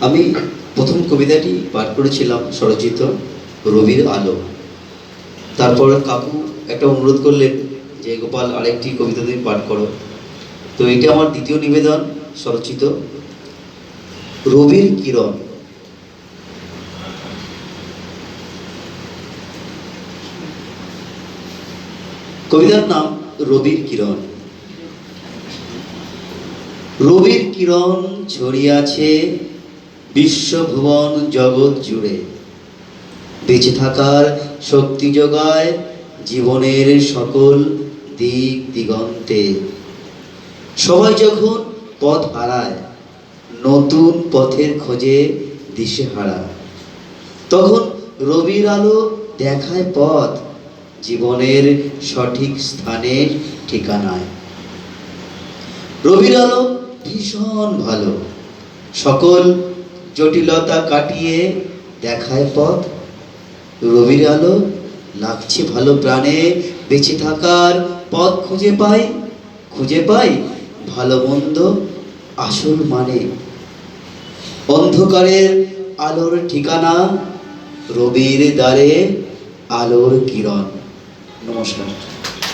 আমি প্রথম কবিতাটি পাঠ করেছিলাম স্বরচিত রবির আলো। তারপর কাকু একটা অনুরোধ করলেন যে গোপাল আরেকটি কবিতা তুমি পাঠ করো। তো এটা আমার দ্বিতীয় নিবেদন স্বরচিত রবির কিরণ। কবিতার নাম রবির কিরণ। রবির কিরণ ছড়িয়াছে বিশ্বভুবন জগৎ জুড়ে, বেঁচে থাকার শক্তি যোগায় জীবনের সকল দিক দিগন্তে। সবাই যখন পথ হারায়, নতুন পথের খোঁজে দিশেহারা, তখন রবির আলো দেখায় পথ জীবনের সঠিক স্থানে ঠিকানায়। রবির আলো ভীষণ ভালো, সকল জটিলতা কাটিয়ে দেখায় পথ। রবির আলো লাগছে ভালো প্রাণে, বেঁচে থাকার পথ খুঁজে পাই ভালো মন্দ আসল মানে। অন্ধকারের আলোর ঠিকানা, রবির দ্বারে আলোর কিরণ। নমস্কার।